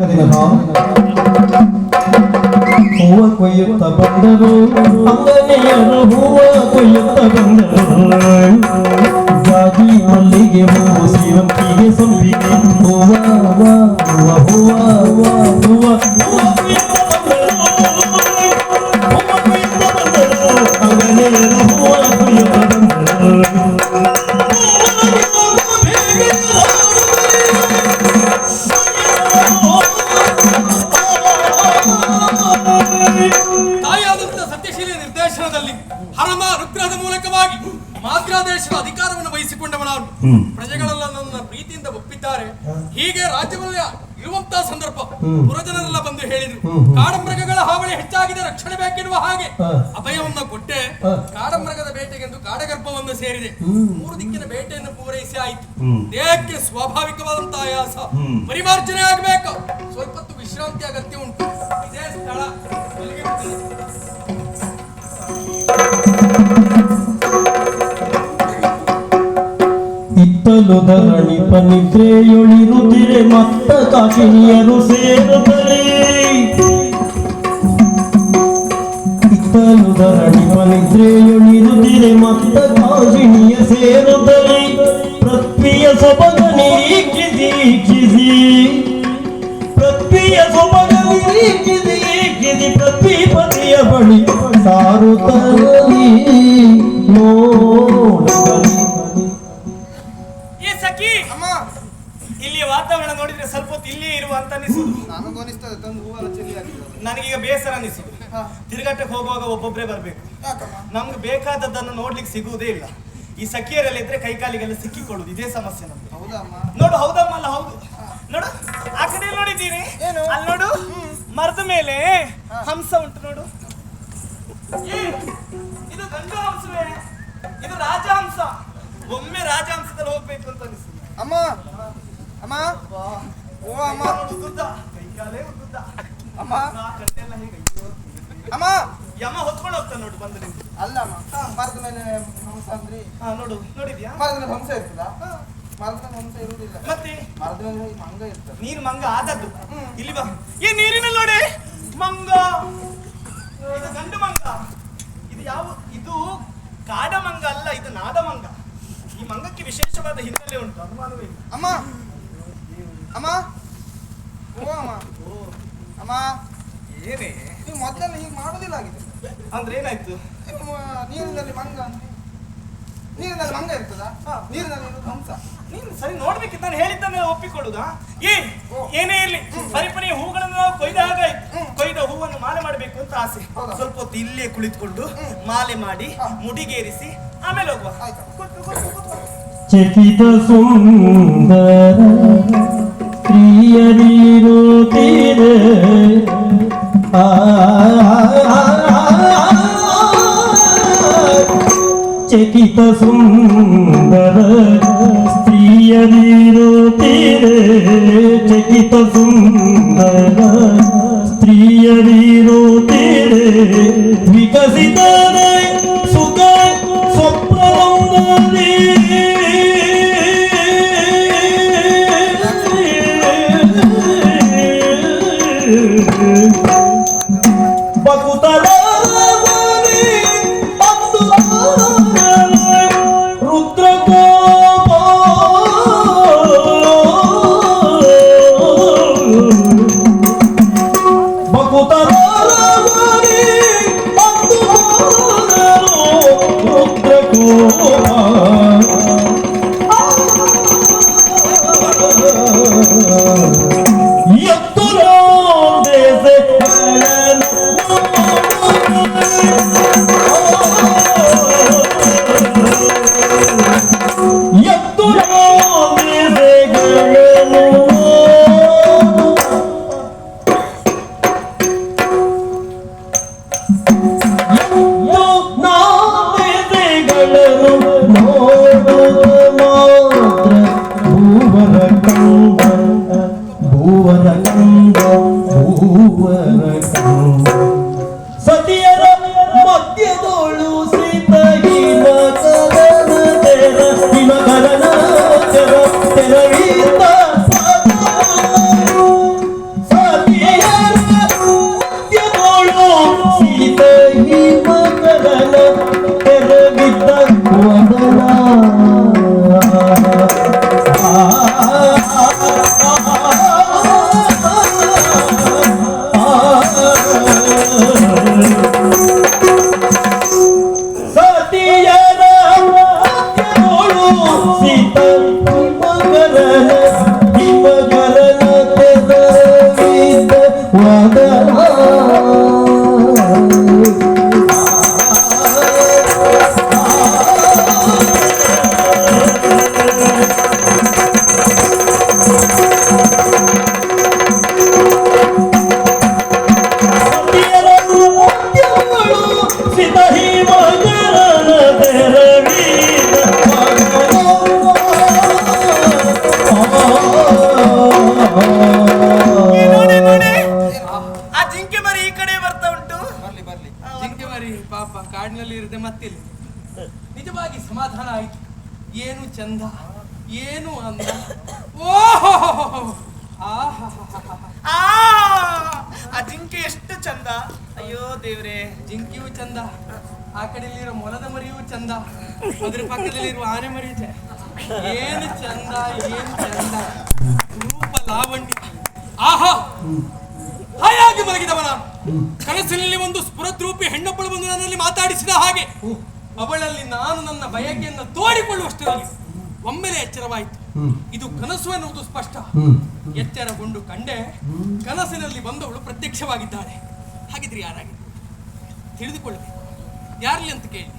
ದಿನ ಹೂವ ಕೊಯ್ಯುತ್ತ ಬಂದರು ಅಂಗನೆಯರು ಹೂವ ಕೊಯ್ಯುತ್ತ ಬಂದರು ಜಾಜಿ ಮಲ್ಲಿಗೆ ಹೂವು ಸೇವಂತಿಗೆ ಸಂಪಿಗೆ ಹೂವ ಹೂವ ಹೂವ ಅಂಗನೆಯರು ಹೂವ ಕೊಯ್ಯುತ್ತ ಬಂದರು ಹರಮ ರುದ್ರದ ಮೂಲಕವಾಗಿ ಮಾದ್ರಾದೇಶದ ಅಧಿಕಾರವನ್ನು ವಹಿಸಿಕೊಂಡವನಾನು ಪ್ರಜೆಗಳೆಲ್ಲ ನನ್ನ ಪ್ರೀತಿಯಿಂದ ಒಪ್ಪಿದ್ದಾರೆ. ಹೀಗೆ ರಾಜ್ಯವಲ್ಲ ಇರುವಂತಹ ಸಂದರ್ಭ ಪುರಜನರೆಲ್ಲ ಬಂದು ಹೇಳಿದ್ರು, ಕಾಡಮೃಗಗಳ ಹಾವಳಿ ಹೆಚ್ಚಾಗಿದೆ, ರಕ್ಷಣೆ ಬೇಕೆನ್ನುವ ಹಾಗೆ ಅಭಯವನ್ನ ಕೊಟ್ಟೆ. ಕಾಡಮೃಗದ ಬೇಟೆಗೆಂದು ಕಾಡಗರ್ಭವನ್ನು ಸೇರಿದೆ. 3 ದಿಕ್ಕಿನ ಬೇಟೆಯನ್ನು ಪೂರೈಸಿ ಆಯಿತು. ದೇಹಕ್ಕೆ ಸ್ವಾಭಾವಿಕವಾದಂತಹ ಆಯಾಸ ಪರಿಮಾರ್ಜನೆ ಆಗಬೇಕು. ಸ್ವಲ್ಪ ಹೊತ್ತು ವಿಶ್ರಾಂತಿ ಅಗತ್ಯ ಉಂಟು. ಇದೇ ಸ್ಥಳ. ಇತ್ತಲು ಧರಣಿ ಪನಿದ್ರೆಯೊಳಿರುತ್ತಿರೆ ಮತ್ತ ಕಾಶಿನಿಯರು ಸೇರುತ್ತಲೇ ಇತ್ತಲು ಧರಣಿ ಪನಿದ್ರೆಯೊಳಿರುತ್ತಿರೆ ಮತ್ತ ಕಾಶಿನಿಯ ಸೇರುತ್ತಲೇ ಪೃಥ್ವಿಯ ಸೊಬಗ ನಿರೀಕ್ಷಿಸಿ ಪೃಥ್ವಿಯ ಸೊಬಗ ನಿರೀಕ್ಷಿಸಿ ಪೃಥ್ವಿಪತಿಯ ಬಳಿ ಸಾರುತ್ತಲೇ ನೋಡಲಿ. ಇಲ್ಲಿ ವಾತಾವರಣ ನೋಡಿದ್ರೆ ಸ್ವಲ್ಪ ಹೊತ್ತು ಇಲ್ಲಿಯೇ ಇರುವ ಅಂತ ಅನಿಸುದು. ನನಗೀಗ ಬೇಸರ ಅನಿಸುದು. ತಿರುಗಾಟಕ್ಕೆ ಹೋಗುವಾಗ ಒಬ್ಬೊಬ್ಬರೇ ಬರ್ಬೇಕು. ನಮ್ಗೆ ಬೇಕಾದದ್ದನ್ನು ನೋಡ್ಲಿಕ್ಕೆ ಸಿಗುವುದೇ ಇಲ್ಲ. ಈ ಸಖಿಯರೆಲ್ಲ ಇದ್ರೆ ಕೈಕಾಲಿಗೆಲ್ಲ ಸಿಕ್ಕಿಕೊಳ್ಳುದು. ಇದೇ ಸಮಸ್ಯೆ ನಮ್ಗೆ. ನೋಡು, ಹೌದಮ್ಮ ಅಲ್ಲ ಹೌದು. ನೋಡು ಆ ಕಡೆ ನೋಡಿದ್ದೀನಿ. ಅಲ್ಲಿ ನೋಡು, ಮರದ ಮೇಲೆ ಹಂಸ ಉಂಟು ನೋಡು. ಇದು ಗಂಡು ಹಂಸವೇ? ಇದು ರಾಜಹಂಸ. ಒಮ್ಮೆ ರಾಜಹಂಸದಲ್ಲಿ ಹೋಗ್ಬೇಕು ಅಂತ ಅನಿಸುದು. ಅಮ್ಮ ಅಮ್ಮ ಓ ಅಮ್ಮ ಉದ್ದುದ್ದ ಕೈಕಾಲೇ ಉದ್ದುದ್ದ. ಅಮ್ಮ ಕಣ್ಣೆಲ್ಲ ಹೇಗೆ ಅಮ್ಮ ಯಮ ಹೊತ್ಕೊಂಡು ಹೋಗ್ತಾನೆ ನೋಡು ಬಂದು ನಿಂತು. ಅಲ್ಲ ಅಮ್ಮ, ಮರದ ಮೇಲೆ ಹಂಸ ಅಂದ್ರಿ. ನೋಡು, ನೋಡಿದ್ಯಾ? ಮರದ ಮೇಲೆ ಹಂಸ ಇರ್ತದ? ಮರದ ಮೇಲೆ ಹಂಸ ಇರುವುದಿಲ್ಲ. ಮತ್ತೆ ಮರದ ಮೇಲೆ ಮಂಗ ಇರ್ತದೆ. ನೀರು ಮಂಗ ಆದದ್ದು. ಇಲ್ಲಿ ಬಾ. ಈ ನೀರಿನಲ್ಲಿ ನೋಡಿ ಮಂಗ. ಇದು ಗಂಡು ಮಂಗ. ಇದು ಯಾವ? ಇದು ಕಾಡ ಮಂಗ ಅಲ್ಲ, ಇದು ನಾದ ಮಂಗ. ಈ ಮಂಗಕ್ಕೆ ವಿಶೇಷವಾದ ಹಿನ್ನೆಲೆ ಉಂಟು, ಅನುಮಾನವೇ ಇಲ್ಲ. ಅಮ್ಮ ಅಮ್ಮ ಓ ಅಮ್ಮ ಅಮ್ಮ ಏನೇ ನೀವು ಮೊದಲೆಲ್ಲ ಹೀಗೆ ಮಾಡೋದಿಲ್ಲ ಆಗಿದೆ. ಅಂದ್ರೆ ಏನಾಯ್ತು? ನೀರಿನಲ್ಲಿ ಮಂಗ ಅಂದ್ರೆ ನೀರಿನಲ್ಲಿ ಮಂಗ ಇರ್ತದ? ನೀರಿನಲ್ಲಿ ಇರೋದು ಹಂಸ. ನೀನು ಸರಿ ನೋಡ್ಬೇಕಿತ್ತು. ನಾನು ಹೇಳಿದ್ದನ್ನೇ ಒಪ್ಪಿಕೊಳ್ಳುದಾ? ಏನೇ ಇರ್ಲಿ, ಪರಿಪರಿಯ ಹೂಗಳನ್ನು ನಾವು ಕೊಯ್ದ ಹಾಗಾಯ್ತು. ಕೊಯ್ದ ಹೂವನ್ನು ಮಾಲೆ ಮಾಡಬೇಕು ಅಂತ ಆಸೆ. ಸ್ವಲ್ಪ ಹೊತ್ತು ಇಲ್ಲೇ ಕುಳಿತುಕೊಂಡು ಮಾಲೆ ಮಾಡಿ ಮುಡಿಗೇರಿಸಿ ಆಮೇಲೆ ಹೋಗುವ. ಚಕಿತ ಸುಂದರ ಪ್ರಿಯರಿರುತ್ತೀರೆ ಚಕಿತ ಸುಂದರ ಸ್ತ್ರೀಯರಿರುತ್ತೀರೆ ಚಕಿತ ಸುಂದರ ಸ್ತ್ರೀಯರಿರುತ್ತೀರೆ ವಿಕಸಿತರೆ ಸುಖ ಸ್ವಪ್ನದಿ ಬಕುತಲ ರುದ್ರಕೋಪ ಬಕುತಲ ಹಿಮಗರನ ತೆರವಿದ ವಾದನ ಆ ಜಿಂಕೆ ಮರಿ ಈ ಕಡೆ ಬರ್ತಾ ಉಂಟು. ಬರ್ಲಿ ಬರ್ಲಿ. ಜಿಂಕೆ ಮರಿ ಪಾಪ ಕಾಡಿನಲ್ಲಿ ಇರದೆ ಮತ್ತಿಲ್ಲ. ನಿಜವಾಗಿ ಸಮಾಧಾನ ಆಯ್ತು. ಏನು ಚಂದ, ಏನು ಅಂದ. ಓಹೋ, ಆ ಜಿಂಕೆ ಎಷ್ಟು ಚಂದ. ಅಯ್ಯೋ ದೇವ್ರೆ, ಜಿಂಕೆಯೂ ಚಂದ, ಆ ಕಡೆಯಲ್ಲಿರೋ ಮೊಲದ ಮರಿಯೂ ಚಂದ, ಅದ್ರ ಪಕ್ಕದಲ್ಲಿರುವ ಆನೆ ಮರಿ ಏನು ಚಂದ, ಏನು ಚಂದ, ರೂಪ ಲಾವಣ್ಯ. ಆಹಾ, ಹಾಯಾಗಿ ಮಲಗಿದವ ನಾನು. ಕನಸಿನಲ್ಲಿ ಒಂದು ಸ್ಫುರದ್ರೂಪಿ ಹೆಣ್ಣೊಬ್ಬಳು ಬಂದು ನನ್ನಲ್ಲಿ ಮಾತಾಡಿಸಿದ ಹಾಗೆ ಅವಳಲ್ಲಿ ನಾನು ನನ್ನ ಬಯಕೆಯನ್ನು ತೋಡಿಕೊಳ್ಳುವಷ್ಟರಲ್ಲಿ ಒಮ್ಮೆಲೆ ಎಚ್ಚರವಾಯಿತು. ಇದು ಕನಸು ಎನ್ನುವುದು ಸ್ಪಷ್ಟ. ಎಚ್ಚರಗೊಂಡು ಕಂಡೆ ಕನಸಿನಲ್ಲಿ ಬಂದವಳು ಪ್ರತ್ಯಕ್ಷವಾಗಿದ್ದಾಳೆ. ಹಾಗಿದ್ರೆ ಯಾರಾಗಿದ್ದು ತಿಳಿದುಕೊಳ್ಳಬೇಕು. ಯಾರಲ್ಲಿ ಅಂತ ಕೇಳಿ,